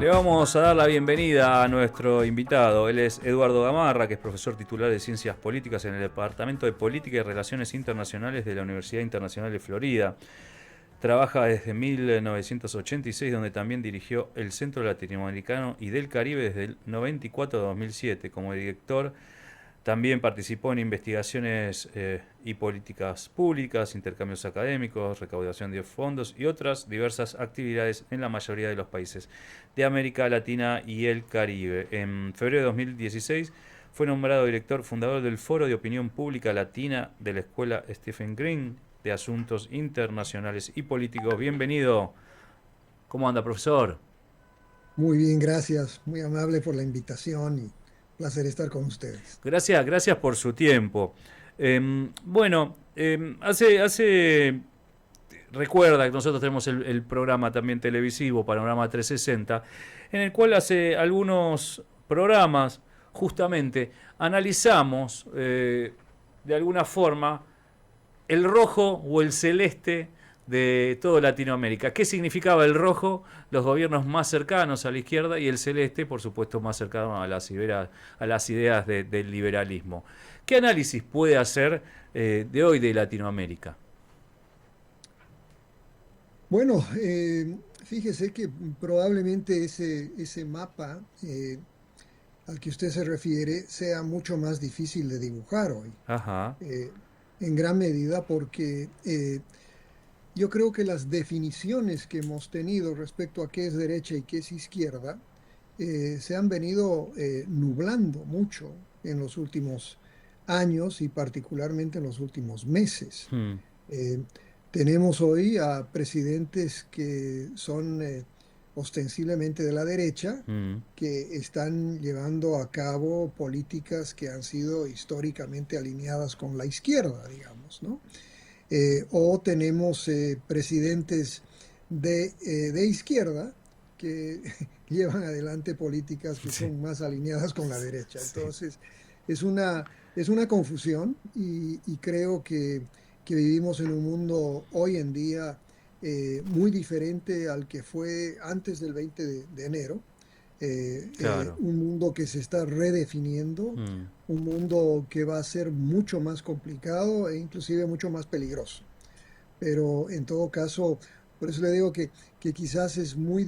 Le vamos a dar la bienvenida a nuestro invitado. Él es Eduardo Gamarra, que es profesor titular de Ciencias Políticas en el Departamento de Política y Relaciones Internacionales de la Universidad Internacional de Florida. Trabaja desde 1986, donde también dirigió el Centro Latinoamericano y del Caribe desde el 94 a 2007. Como director, también participó en investigaciones y políticas públicas, intercambios académicos, recaudación de fondos y otras diversas actividades en la mayoría de los países de América Latina y el Caribe. En febrero de 2016 fue nombrado director fundador del Foro de Opinión Pública Latina de la Escuela Stephen Green de Asuntos Internacionales y Políticos. Bienvenido. ¿Cómo anda, profesor? Muy bien, gracias. Muy amable por la invitación y placer estar con ustedes. Gracias por su tiempo. Bueno, recuerda que nosotros tenemos el programa también televisivo, Panorama 360, en el cual hace algunos programas justamente analizamos de alguna forma el rojo o el celeste de toda Latinoamérica. ¿Qué significaba el rojo? Los gobiernos más cercanos a la izquierda, y el celeste, por supuesto, más cercano a las ideas del liberalismo. ¿Qué análisis puede hacer de hoy de Latinoamérica? Bueno, fíjese que probablemente ese mapa al que usted se refiere sea mucho más difícil de dibujar hoy, Ajá. eh, en gran medida porque yo creo que las definiciones que hemos tenido respecto a qué es derecha y qué es izquierda se han venido nublando mucho en los últimos años y particularmente en los últimos meses. Hmm. Eh, Tenemos hoy a presidentes que son ostensiblemente de la derecha, Hmm. que están llevando a cabo políticas que han sido históricamente alineadas con la izquierda, digamos, ¿no? O tenemos presidentes de izquierda que llevan adelante políticas que Sí, son más alineadas con la derecha. sí. Entonces, es una confusión y creo que vivimos en un mundo hoy en día muy diferente al que fue antes del 20 de enero. Claro. Un mundo que se está redefiniendo, Hmm. un mundo que va a ser mucho más complicado e inclusive mucho más peligroso. Pero en todo caso, por eso le digo que quizás es muy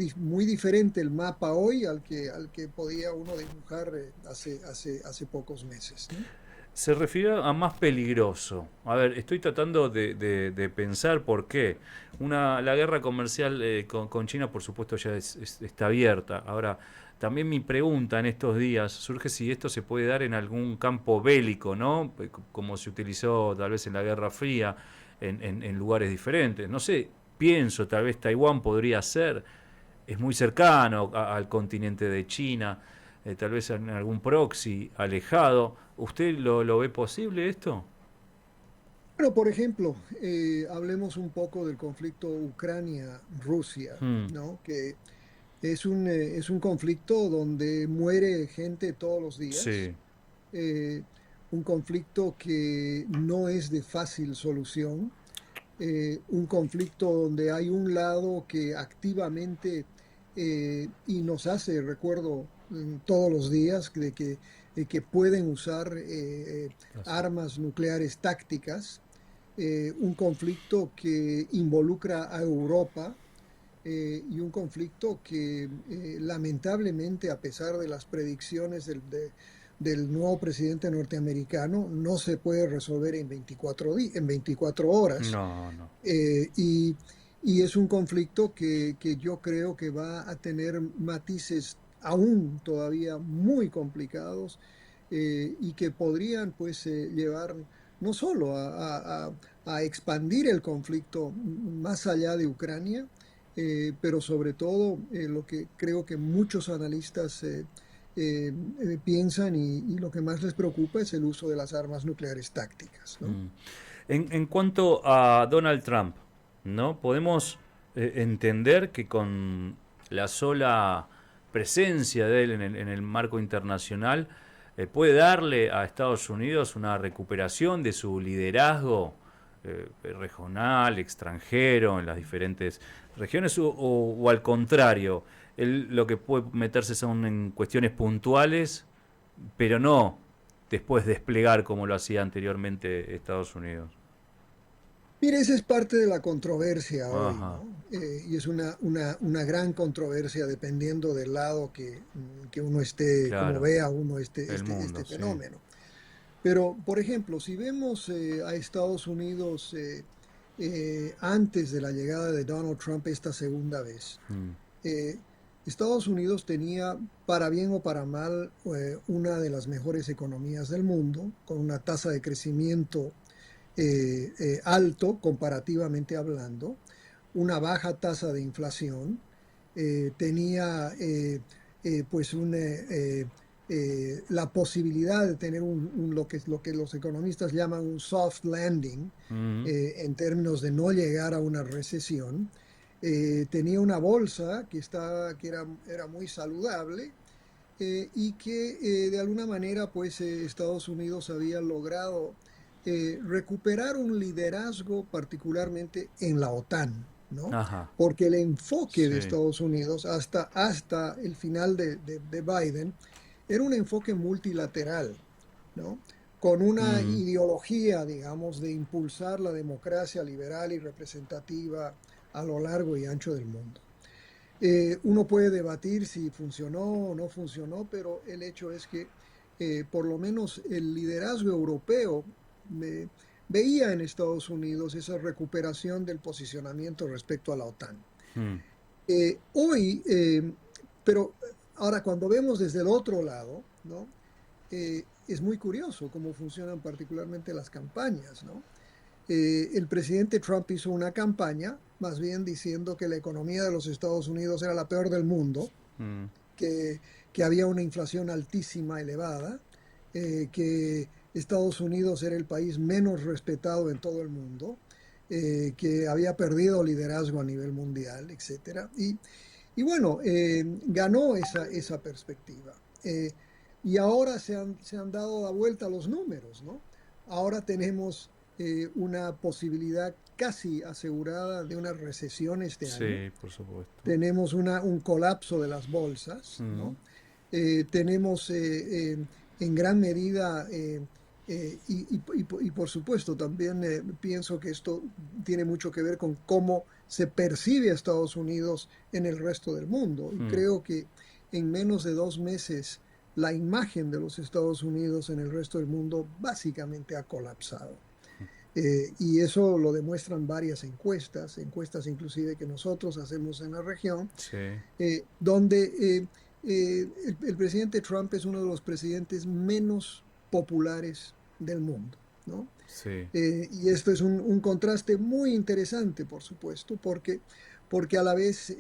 diferente el mapa hoy al que podía uno dibujar hace pocos meses, ¿no? Se refiere a más peligroso. A ver, estoy tratando de pensar por qué. La guerra comercial con China, por supuesto, ya está abierta. Ahora, también mi pregunta en estos días surge si esto se puede dar en algún campo bélico, ¿no? Como se utilizó tal vez en la Guerra Fría, en lugares diferentes. No sé, pienso, tal vez Taiwán podría ser, es muy cercano al continente de China, tal vez en algún proxy alejado. ¿Usted lo ve posible esto? Bueno, por ejemplo, hablemos un poco del conflicto Ucrania-Rusia, Hmm. ¿no? Que es un conflicto donde muere gente todos los días, Sí, eh, un conflicto que no es de fácil solución, un conflicto donde hay un lado que activamente y nos hace recuerdo todos los días de que pueden usar así. armas nucleares tácticas, un conflicto que involucra a Europa y un conflicto que lamentablemente, a pesar de las predicciones del nuevo presidente norteamericano, no se puede resolver en 24 horas. No, no. Y es un conflicto que yo creo que va a tener matices aún todavía muy complicados y que podrían pues llevar no solo a expandir el conflicto más allá de Ucrania, pero sobre todo lo que creo que muchos analistas piensan y lo que más les preocupa es el uso de las armas nucleares tácticas, ¿no? Mm. En cuanto a Donald Trump, ¿no? Podemos entender que con la sola presencia de él en el marco internacional puede darle a Estados Unidos una recuperación de su liderazgo regional, extranjero, en las diferentes regiones, o al contrario, él lo que puede meterse son en cuestiones puntuales, pero no después desplegar como lo hacía anteriormente Estados Unidos. Mire, esa es parte de la controversia hoy, Ajá, ¿no? Y es una gran controversia dependiendo del lado que uno esté, como claro, vea uno el mundo, este sí. fenómeno. Pero, por ejemplo, si vemos a Estados Unidos antes de la llegada de Donald Trump esta segunda vez, Mm, eh, Estados Unidos tenía, para bien o para mal, una de las mejores economías del mundo, con una tasa de crecimiento alto comparativamente hablando, una baja tasa de inflación, tenía pues la posibilidad de tener lo que los economistas llaman un soft landing, mm, en términos de no llegar a una recesión. Tenía una bolsa era muy saludable, y que de alguna manera pues Estados Unidos había logrado recuperar un liderazgo particularmente en la OTAN, ¿no? ajá, Porque el enfoque de sí. Estados Unidos hasta el final de Biden era un enfoque multilateral, ¿no? Con una Mm, ideología, digamos, de impulsar la democracia liberal y representativa a lo largo y ancho del mundo. Uno puede debatir si funcionó o no funcionó, pero el hecho es que por lo menos el liderazgo europeo eh, veía en Estados Unidos esa recuperación del posicionamiento respecto a la OTAN. mm, Hoy, pero ahora cuando vemos desde el otro lado, ¿no? Es muy curioso cómo funcionan particularmente las campañas, ¿no? El presidente Trump hizo una campaña, más bien diciendo que la economía de los Estados Unidos era la peor del mundo, mm, que, que había una inflación altísima, elevada, que Estados Unidos era el país menos respetado en todo el mundo, que había perdido liderazgo a nivel mundial, etcétera. Y bueno, ganó esa perspectiva. Y ahora se han dado la vuelta a los números, ¿no? Ahora tenemos una posibilidad casi asegurada de una recesión este año. sí, por supuesto. Tenemos un colapso de las bolsas, Mm, ¿no? Tenemos en gran medida, y por supuesto también pienso que esto tiene mucho que ver con cómo se percibe a Estados Unidos en el resto del mundo. Y mm, creo que en menos de 2 meses la imagen de los Estados Unidos en el resto del mundo básicamente ha colapsado. Y eso lo demuestran varias encuestas, encuestas inclusive que nosotros hacemos en la región, sí, donde el presidente Trump es uno de los presidentes menos populares del mundo, ¿no? sí, Y esto es un contraste muy interesante, por supuesto, porque a la vez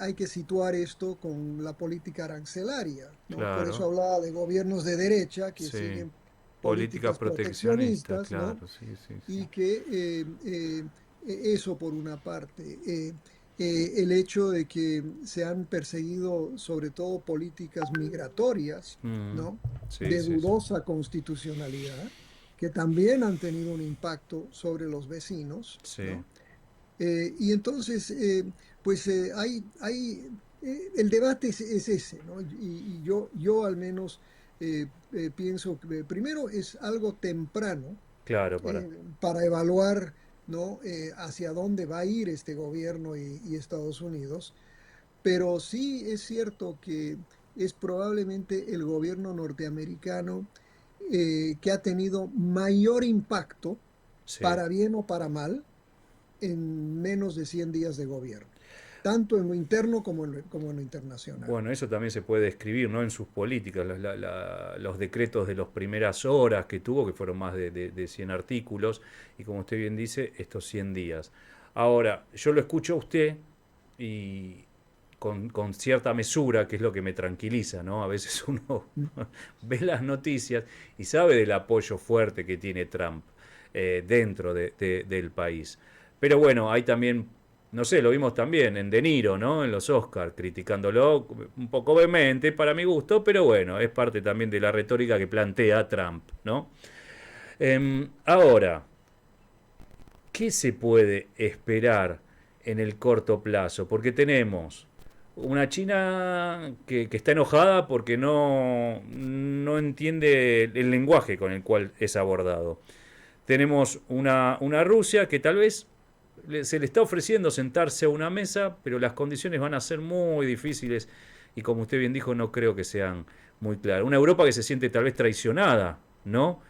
hay que situar esto con la política arancelaria, ¿no? Por eso claro, hablaba de gobiernos de derecha que sí. siguen Política políticas proteccionista, proteccionistas, ¿no? claro, sí, sí, sí. Y que eso por una parte. El hecho de que se han perseguido sobre todo políticas migratorias, Mm, ¿no? sí, De sí, sí. dudosa constitucionalidad, que también han tenido un impacto sobre los vecinos, Sí, ¿no? Y entonces, pues el debate es ese, ¿no? Y yo al menos pienso que primero es algo temprano claro, para. para evaluar, ¿no? Hacia dónde va a ir este gobierno y Estados Unidos, pero sí es cierto que es probablemente el gobierno norteamericano que ha tenido mayor impacto, Sí. para bien o para mal, en menos de 100 días de gobierno, tanto en lo interno como en lo internacional. Bueno, eso también se puede escribir, ¿no? En sus políticas, los decretos de las primeras horas que tuvo, que fueron más de 100 artículos, y como usted bien dice, estos 100 días. Ahora, yo lo escucho a usted y con cierta mesura, que es lo que me tranquiliza, ¿no? A veces uno ve las noticias y sabe del apoyo fuerte que tiene Trump dentro del país. Pero bueno, hay también, no sé, lo vimos también en De Niro, ¿no? En los Oscars, criticándolo un poco vehemente para mi gusto, pero bueno, es parte también de la retórica que plantea Trump, ¿no? Ahora, ¿qué se puede esperar en el corto plazo? Porque tenemos una China que está enojada porque no entiende el lenguaje con el cual es abordado. Tenemos una Rusia que tal vez se le está ofreciendo sentarse a una mesa, pero las condiciones van a ser muy difíciles y como usted bien dijo, no creo que sean muy claras. Una Europa que se siente tal vez traicionada, ¿no?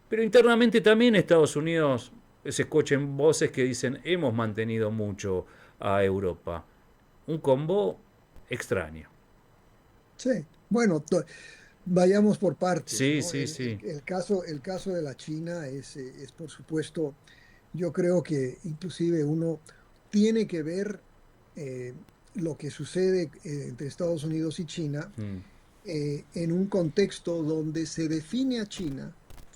Pero internamente también Estados Unidos se escuchan voces que dicen hemos mantenido mucho a Europa. Un combo extraño. Sí, bueno, vayamos por partes, Sí, ¿no? sí, sí. El caso de la China es, por supuesto, yo creo que inclusive uno tiene que ver eh, lo que sucede entre Estados Unidos y China Mm. en un contexto donde se define a China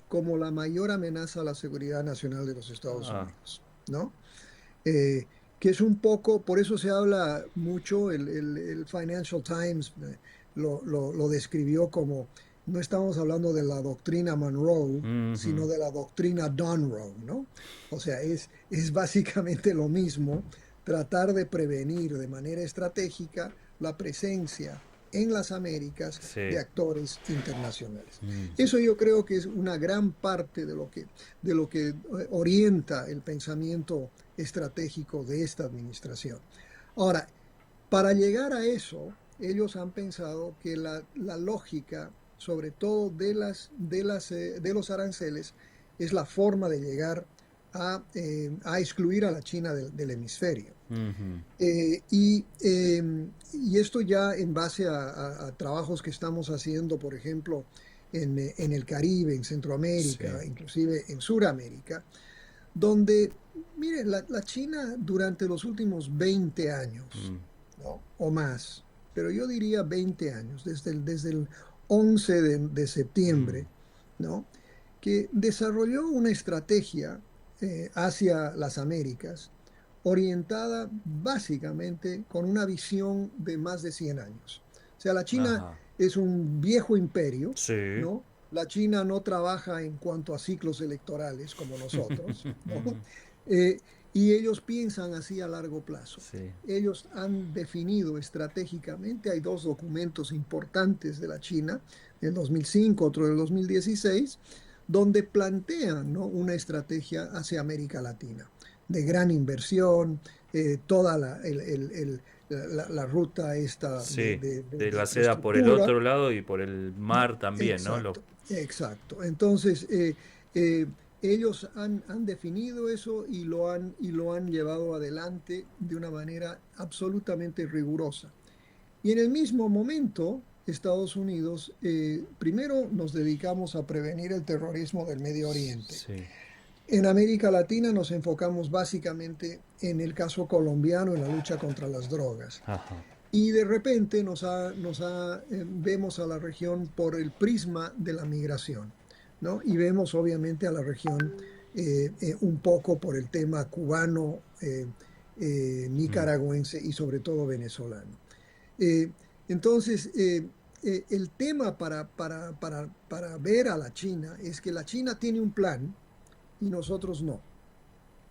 como la mayor amenaza a la seguridad nacional de los Estados Ah, Unidos, ¿no? eh, que es un poco, por eso se habla mucho, el Financial Times lo describió como, no estamos hablando de la doctrina Monroe, ujú. sino de la doctrina Donroe, ¿no? O sea, es básicamente lo mismo, tratar de prevenir de manera estratégica la presencia en las Américas de Sí. actores internacionales. Mm. Eso yo creo que es una gran parte de lo que orienta el pensamiento estratégico de esta administración. Ahora, para llegar a eso, ellos han pensado que la lógica, sobre todo de los aranceles, es la forma de llegar a excluir a la China del hemisferio. Ujú. Y esto ya en base a trabajos que estamos haciendo, por ejemplo, en el Caribe, en Sí. Centroamérica, inclusive en Suramérica, donde, mire, la China durante los últimos 20 años, Mm. ¿no? O más, pero yo diría 20 años, desde el 11 de Mm. septiembre, ¿no? Que desarrolló una estrategia hacia las Américas orientada básicamente con una visión de más de 100 años. O sea, la China Ajá. es un viejo imperio, Sí. ¿no? La China no trabaja en cuanto a ciclos electorales como nosotros, ¿no? Eh, y ellos piensan así a largo plazo. Sí. Ellos han definido estratégicamente, hay dos documentos importantes de la China, del 2005, otro del 2016, donde plantean, ¿no?, una estrategia hacia América Latina de gran inversión, toda la ruta esta Sí. De de la seda por el infraestructura. otro lado y por el mar también, ¿no? Exacto, exacto. Entonces, ellos han definido eso y lo han llevado adelante de una manera absolutamente rigurosa. Y en el mismo momento, Estados Unidos, primero nos dedicamos a prevenir el terrorismo del Medio Oriente. Sí. En América Latina nos enfocamos básicamente en el caso colombiano, en la lucha contra las drogas. Ajá. Y de repente vemos a la región por el prisma de la migración, ¿no? Y vemos obviamente a la región un poco por el tema cubano, Mm. nicaragüense y sobre todo venezolano. Eh, entonces, el tema para ver a la China es que la China tiene un plan y nosotros no.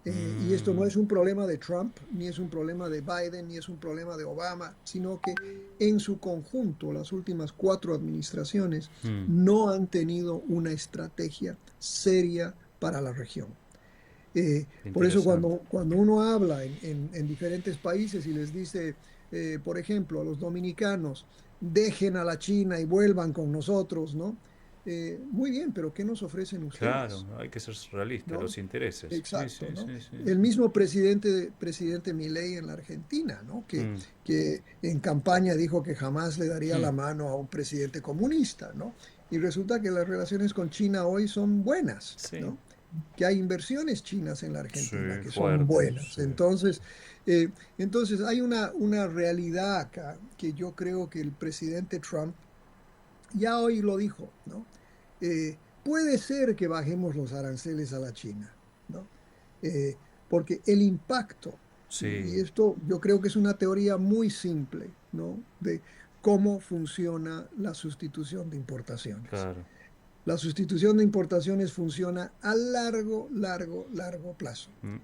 Y esto no Mm. es un problema de Trump, ni es un problema de Biden, ni es un problema de Obama, sino que en su conjunto las últimas 4 administraciones Mm. no han tenido una estrategia seria para la región. Por eso Interesante. cuando uno habla en diferentes países y les dice, por ejemplo, a los dominicanos, dejen a la China y vuelvan con nosotros, ¿no? Muy bien, pero ¿qué nos ofrecen Claro, ustedes? hay que ser realista, ¿No? los intereses. Sí, sí, Exacto, ¿no? sí, sí, El sí. mismo presidente Milei en la Argentina, ¿no? Mm. Que en campaña dijo que jamás le daría Mm. la mano a un presidente comunista, ¿no? Y resulta que las relaciones con China hoy son buenas, Sí. ¿no? Que hay inversiones chinas en la Argentina Sí, que son fuerte. buenas. Sí. Entonces hay una realidad acá que yo creo que el presidente Trump ya hoy lo dijo, ¿no? Puede ser que bajemos los aranceles a la China, ¿no? Porque el impacto, y Sí, esto yo creo que es una teoría muy simple, ¿no? De cómo funciona la sustitución de importaciones. claro. La sustitución de importaciones funciona a largo plazo. Mm.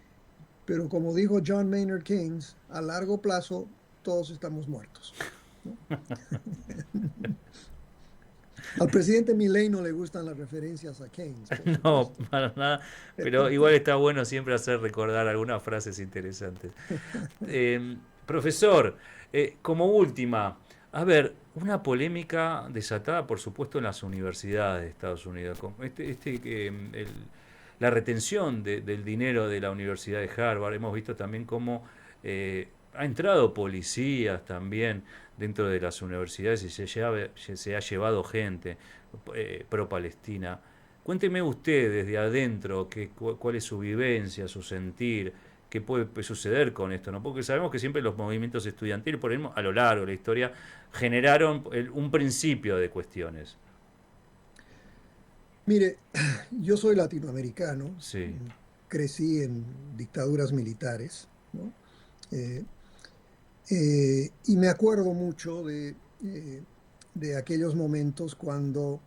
pero como dijo John Maynard Keynes, a largo plazo todos estamos muertos, ¿no? Al presidente Milei no le gustan las referencias a Keynes, por No, supuesto. para nada, pero igual está bueno siempre hacer recordar algunas frases interesantes. Profesor, como última, a ver, una polémica desatada, por supuesto, en las universidades de Estados Unidos. La retención del dinero de la Universidad de Harvard. Hemos visto también cómo ha entrado policías también dentro de las universidades y se ha llevado gente pro-Palestina. Cuénteme usted desde adentro cuál es su vivencia, su sentir, qué puede suceder con esto, ¿no? Porque sabemos que siempre los movimientos estudiantiles, por ejemplo, a lo largo de la historia, generaron un principio de cuestiones. Mire, yo soy latinoamericano, Sí, crecí en dictaduras militares, ¿no? Eh, y me acuerdo mucho de aquellos momentos cuando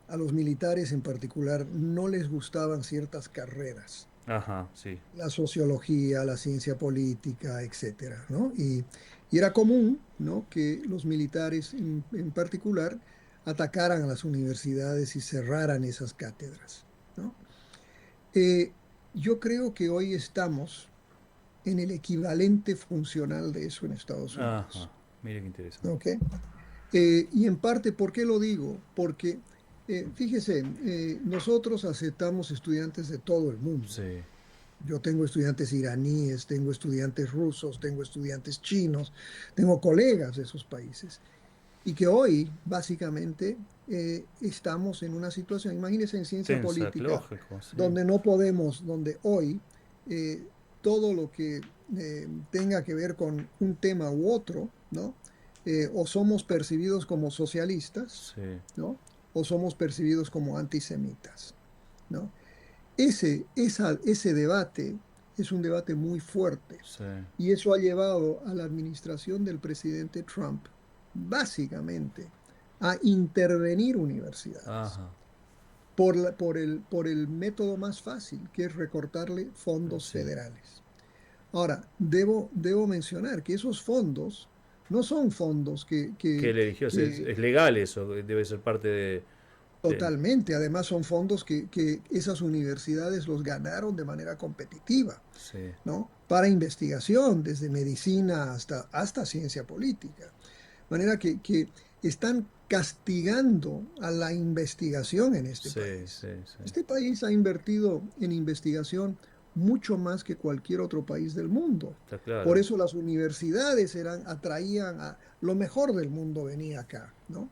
a los militares en particular no les gustaban ciertas carreras, ajá, sí, la sociología, la ciencia política, etcétera, ¿no? Y era común, ¿no?, que los militares en particular atacaran a las universidades y cerraran esas cátedras, ¿no? Eh, yo creo que hoy estamos en el equivalente funcional de eso en Estados ajá, Unidos, mire qué interesante. ¿ok? Y en parte, ¿por qué lo digo? Porque, fíjese, nosotros aceptamos estudiantes de todo el mundo. Sí, Yo tengo estudiantes iraníes, tengo estudiantes rusos, tengo estudiantes chinos, tengo colegas de esos países. Y que hoy, básicamente, estamos en una situación, imagínense en ciencia tensa, política, lógico, sí, donde no podemos, donde hoy eh, todo lo que tenga que ver con un tema u otro, ¿no? O somos percibidos como socialistas, sí, ¿no? O somos percibidos como antisemitas, ¿no? Ese debate es un debate muy fuerte sí, y eso ha llevado a la administración del presidente Trump básicamente a intervenir universidades ajá, por el método más fácil, que es recortarle fondos sí. federales. Ahora, debo mencionar que esos fondos no son fondos ¿Qué le eligió? que Es legal eso? Debe ser parte de- totalmente, además son fondos que esas universidades los ganaron de manera competitiva, sí, ¿no? Para investigación, desde medicina hasta ciencia política. De manera que están castigando a la investigación en este sí, país. sí, sí. Este país ha invertido en investigación mucho más que cualquier otro país del mundo. Está Por claro. eso las universidades atraían a lo mejor del mundo venía acá, ¿no?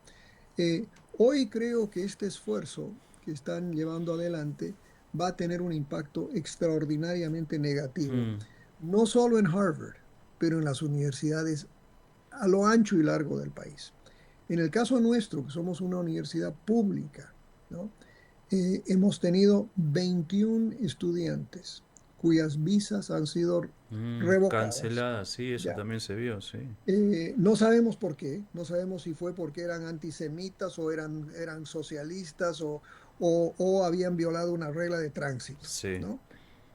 Hoy creo que este esfuerzo que están llevando adelante va a tener un impacto extraordinariamente negativo, Mm, no solo en Harvard, pero en las universidades a lo ancho y largo del país. En el caso nuestro, que somos una universidad pública, ¿no? Hemos tenido 21 estudiantes cuyas visas han sido revocadas. cancelada, sí, eso Ya. también se vio, sí. No sabemos por qué, no sabemos si fue porque eran antisemitas o eran socialistas o habían violado una regla de tránsito, Sí. ¿no?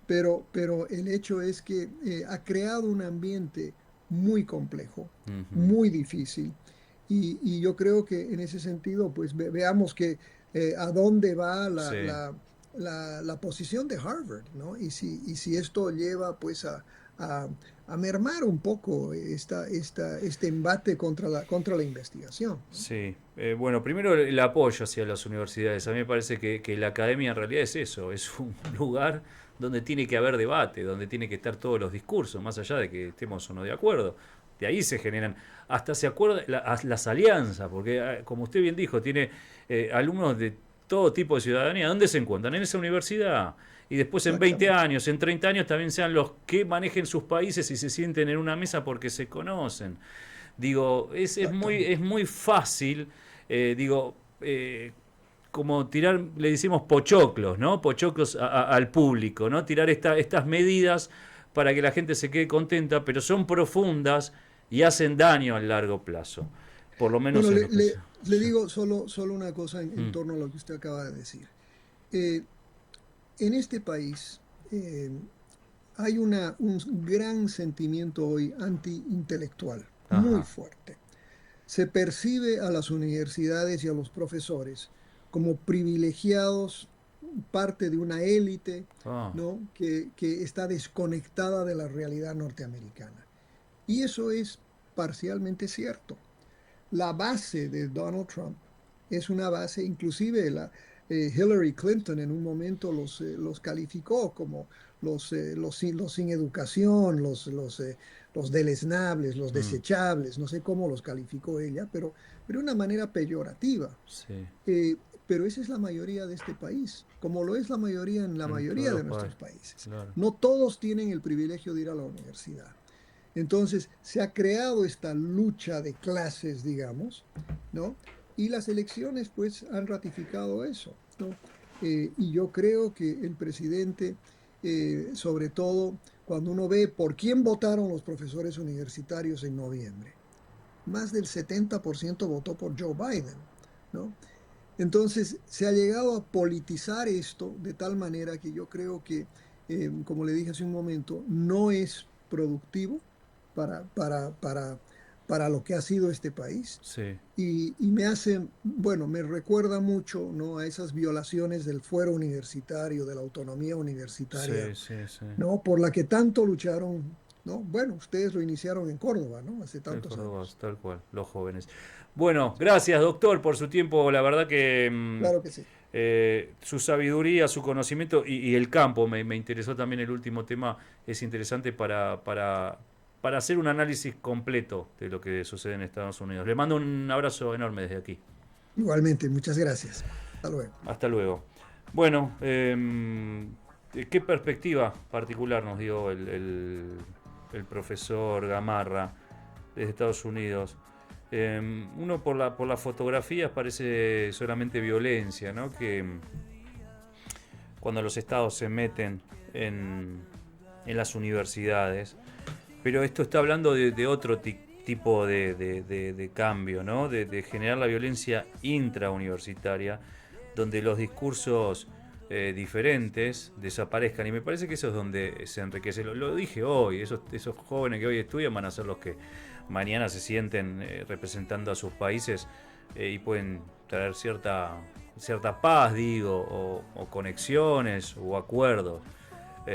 Pero el hecho es que ha creado un ambiente muy complejo, Ujú. muy difícil, y yo creo que en ese sentido, pues veamos que a dónde va Sí. la posición de Harvard, ¿no? Y si esto lleva pues a, a mermar un poco este embate contra la investigación, ¿no? Sí, bueno, primero el apoyo hacia las universidades. A mí me parece que la academia en realidad es eso, es un lugar donde tiene que haber debate, donde tiene que estar todos los discursos, más allá de que estemos o no de acuerdo. De ahí se generan, hasta se acuerdan las alianzas, porque como usted bien dijo, tiene alumnos de todo tipo de ciudadanía. ¿Dónde se encuentran? En esa universidad. Y después en 20 Exactamente. años, en 30 años también sean los que manejen sus países y se sienten en una mesa porque se conocen. Digo, es Exactamente. muy fácil, digo, como tirar, le decimos pochoclos, ¿no? Pochoclos al público, ¿no? Tirar estas medidas para que la gente se quede contenta, pero son profundas y hacen daño a largo plazo. Por lo menos Bueno, es lo que se... le Sí. digo solo una cosa en Mm, torno a lo que usted acaba de decir. Eh, en este país, hay un gran sentimiento hoy anti-intelectual, muy Ajá. fuerte. Se percibe a las universidades y a los profesores como privilegiados, parte de una élite, Ah, ¿no? Que está desconectada de la realidad norteamericana. Y eso es parcialmente cierto. La base de Donald Trump es una base, inclusive Hillary Clinton en un momento los calificó como los sin educación, los deleznables, los mm, desechables, no sé cómo los calificó ella, pero de una manera peyorativa. sí. Eh, pero esa es la mayoría de este país, como lo es la mayoría en la En todos mayoría los de países. nuestros países. Claro. No todos tienen el privilegio de ir a la universidad. Entonces, se ha creado esta lucha de clases, digamos, ¿no? Y las elecciones, pues, han ratificado eso, ¿no? Y yo creo que el presidente, sobre todo cuando uno ve por quién votaron los profesores universitarios en noviembre, más del 70% votó por Joe Biden, ¿no? Entonces, se ha llegado a politizar esto de tal manera que yo creo que, como le dije hace un momento, no es productivo para, para, para, para lo que ha sido este país. Sí, Y me hace, bueno, me recuerda mucho, ¿no? A esas violaciones del fuero universitario, de la autonomía universitaria, sí, sí, sí. ¿no? Por la que tanto lucharon, ¿no? Bueno, ustedes lo iniciaron en Córdoba, ¿no? Hace El tantos Córdoba, años. tal cual, los jóvenes. Bueno, gracias doctor por su tiempo. La verdad que Claro que sí. su sabiduría, su conocimiento y el campo, me interesó también el último tema, es interesante para hacer un análisis completo de lo que sucede en Estados Unidos. Le mando un abrazo enorme desde aquí. Igualmente, muchas gracias. Hasta luego. Hasta luego. Bueno, ¿qué perspectiva particular nos dio el profesor Gamarra desde Estados Unidos? Uno por las fotografías parece solamente violencia, ¿no? Que cuando los estados se meten en las universidades, pero esto está hablando de otro tipo de cambio, ¿no? De generar la violencia intrauniversitaria, donde los discursos diferentes desaparezcan. Y me parece que eso es donde se enriquece. Lo dije hoy, esos jóvenes que hoy estudian van a ser los que mañana se sienten representando a sus países y pueden traer cierta paz, digo, o conexiones o acuerdos.